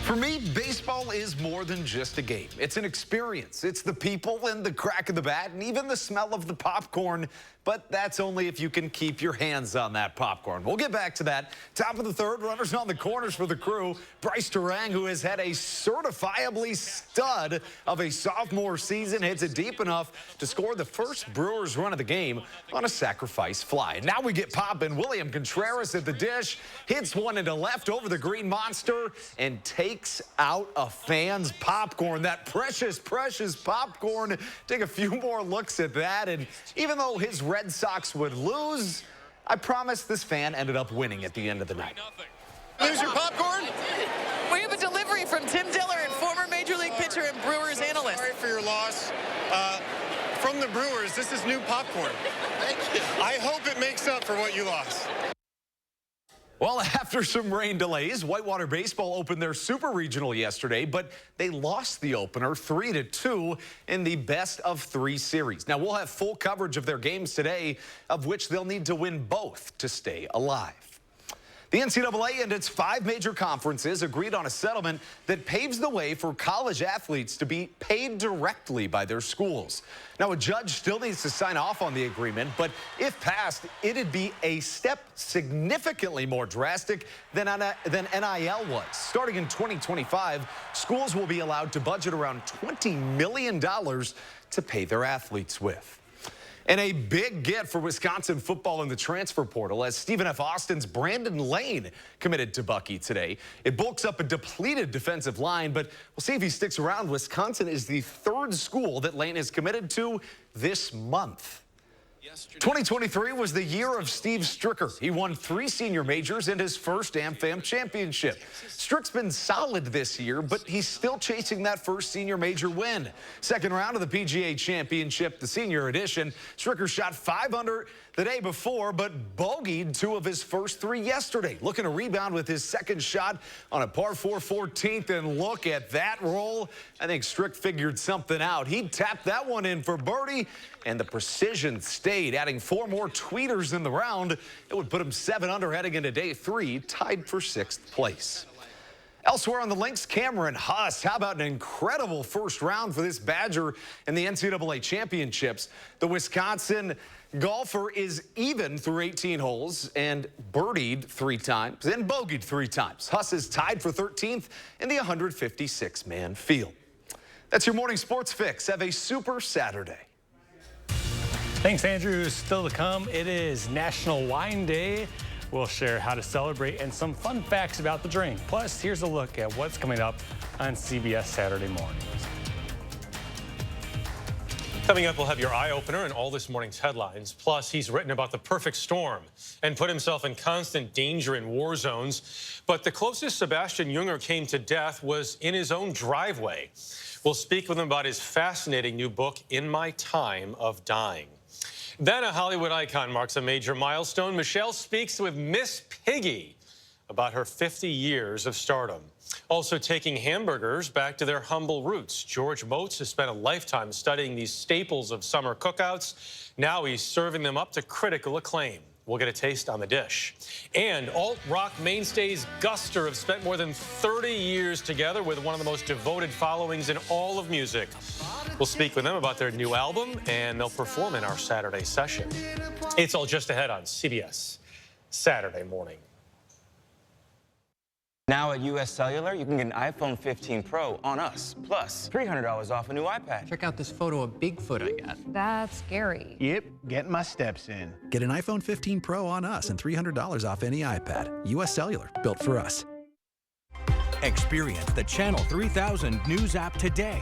For me, baseball is more than just a game. It's an experience. It's the people and the crack of the bat and even the smell of the popcorn. But that's only if you can keep your hands on that popcorn. We'll get back to that. Top of the third, runners on the corners for the Crew. Bryce Durang, who has had a certifiably stud of a sophomore season, hits it deep enough to score the first Brewers run of the game on a sacrifice fly. Now we get popping. William Contreras at the dish, hits one into left over the Green Monster, and takes out a fan's popcorn. That precious, precious popcorn. Take a few more looks at that, and even though his Red Sox would lose, I promise this fan ended up winning at the end of the night. Lose your popcorn? We have a delivery from Tim Dillard, former Major League pitcher and Brewers analyst. Sorry for your loss. From the Brewers, this is new popcorn. Thank you. I hope it makes up for what you lost. Well, after some rain delays, Whitewater Baseball opened their Super Regional yesterday, but they lost the opener 3-2 in the best-of-3 series. Now, we'll have full coverage of their games today, of which they'll need to win both to stay alive. The NCAA and its 5 major conferences agreed on a settlement that paves the way for college athletes to be paid directly by their schools. Now, a judge still needs to sign off on the agreement, but if passed, it'd be a step significantly more drastic than NIL was. Starting in 2025, schools will be allowed to budget around $20 million to pay their athletes with. And a big get for Wisconsin football in the transfer portal as Stephen F. Austin's Brandon Lane committed to Bucky today. It bulks up a depleted defensive line, but we'll see if he sticks around. Wisconsin is the 3rd school that Lane has committed to this month. 2023 was the year of Steve Stricker. He won 3 senior majors and his first AmFam championship. Strick's been solid this year, but he's still chasing that first senior major win. Second round of the PGA Championship, the senior edition. Stricker shot 5 under the day before, but bogeyed 2 of his first 3 yesterday. Looking to rebound with his second shot on a par 4 14th, and look at that roll. I think Strick figured something out. He tapped that one in for birdie, and the precision stayed, adding 4 more tweeters in the round. It would put him 7 under heading into day 3, tied for 6th place. Elsewhere on the links, Cameron Huss. How about an incredible first round for this Badger in the NCAA championships? The Wisconsin golfer is even through 18 holes and birdied 3 times and bogeyed 3 times. Huss is tied for 13th in the 156-man field. That's your morning sports fix. Have a super Saturday. Thanks, Andrew. Still to come, it is National Wine Day. We'll share how to celebrate and some fun facts about the drink. Plus, here's a look at what's coming up on CBS Saturday mornings. Coming up, we'll have your eye-opener and all this morning's headlines. Plus, he's written about the perfect storm and put himself in constant danger in war zones. But the closest Sebastian Junger came to death was in his own driveway. We'll speak with him about his fascinating new book, In My Time of Dying. Then a Hollywood icon marks a major milestone. Michelle speaks with Miss Piggy about her 50 years of stardom. Also taking hamburgers back to their humble roots. George Moats has spent a lifetime studying these staples of summer cookouts. Now he's serving them up to critical acclaim. We'll get a taste on the dish. And alt-rock mainstays Guster have spent more than 30 years together with one of the most devoted followings in all of music. We'll speak with them about their new album, and they'll perform in our Saturday session. It's all just ahead on CBS Saturday morning. Now at US Cellular, you can get an iPhone 15 Pro on us, plus $300 off a new iPad. Check out this photo of Bigfoot I got. That's scary. Yep, getting my steps in. Get an iPhone 15 Pro on us and $300 off any iPad. US Cellular, built for us. Experience the Channel 3000 News app today.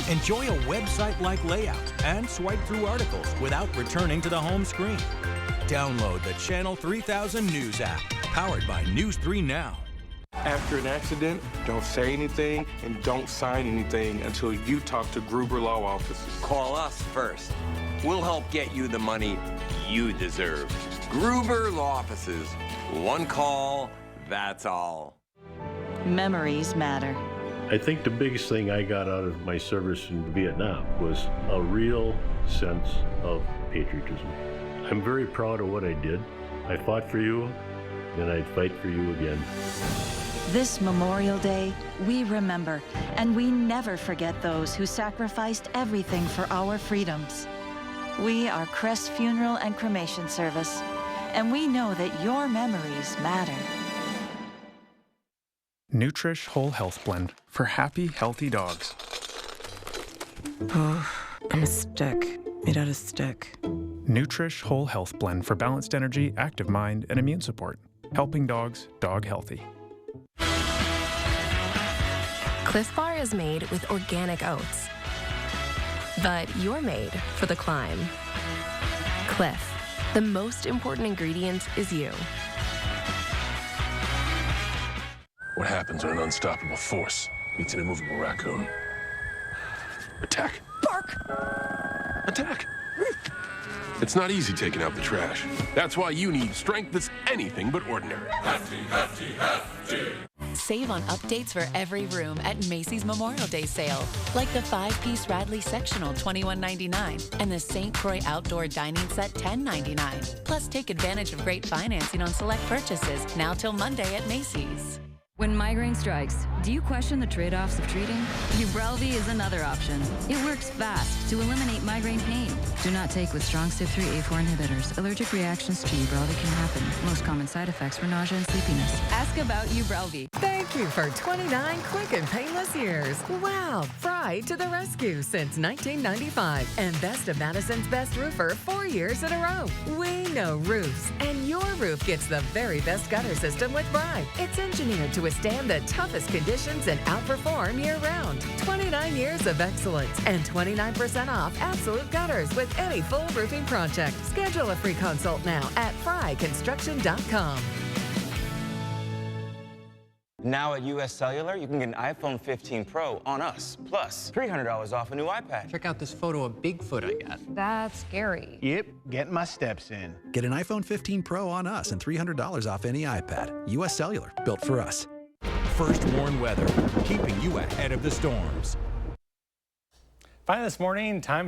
Enjoy a website-like layout and swipe through articles without returning to the home screen. Download the Channel 3000 News app, powered by News 3 Now. After an accident, don't say anything and don't sign anything until you talk to Gruber Law Offices. Call us first. We'll help get you the money you deserve. Gruber Law Offices. One call, that's all. Memories matter. I think the biggest thing I got out of my service in Vietnam was a real sense of patriotism. I'm very proud of what I did. I fought for you, and I'd fight for you again. This Memorial Day, we remember, and we never forget those who sacrificed everything for our freedoms. We are Crest Funeral and Cremation Service, and we know that your memories matter. Nutrish Whole Health Blend for happy, healthy dogs. Oh, I'm a stick, made out of stick. Nutrish Whole Health Blend for balanced energy, active mind, and immune support. Helping dogs, dog healthy. Cliff Bar is made with organic oats. But you're made for the climb. Cliff, the most important ingredient is you. What happens when an unstoppable force meets an immovable raccoon? Attack. Bark! Attack! It's not easy taking out the trash. That's why you need strength that's anything but ordinary. Hefty, hefty, hefty. Save on updates for every room at Macy's Memorial Day sale. Like the 5-piece Radley sectional $21.99 and the St. Croix outdoor dining set $10.99. Plus take advantage of great financing on select purchases now till Monday at Macy's. When migraine strikes, do you question the trade-offs of treating? Ubrelvy is another option. It works fast to eliminate migraine pain. Do not take with strong CYP3A4 inhibitors. Allergic reactions to Ubrelvy can happen. Most common side effects were nausea and sleepiness. Ask about Ubrelvy. Thank you for 29 quick and painless years. Wow, Fry to the rescue since 1995. And Best of Madison's Best Roofer 4 years in a row. We know roofs, and your roof gets the very best gutter system with Fry. It's engineered to withstand the toughest conditions and outperform year-round. 29 years of excellence and 29% off absolute gutters with any full roofing project. Schedule a free consult now at fryconstruction.com. Now at US Cellular, you can get an iPhone 15 Pro on us, plus $300 off a new iPad. Check out this photo of Bigfoot I got. That's scary. Yep, getting my steps in. Get an iPhone 15 Pro on us and $300 off any iPad. US Cellular, built for us. First warn weather, keeping you ahead of the storms. Finally this morning, time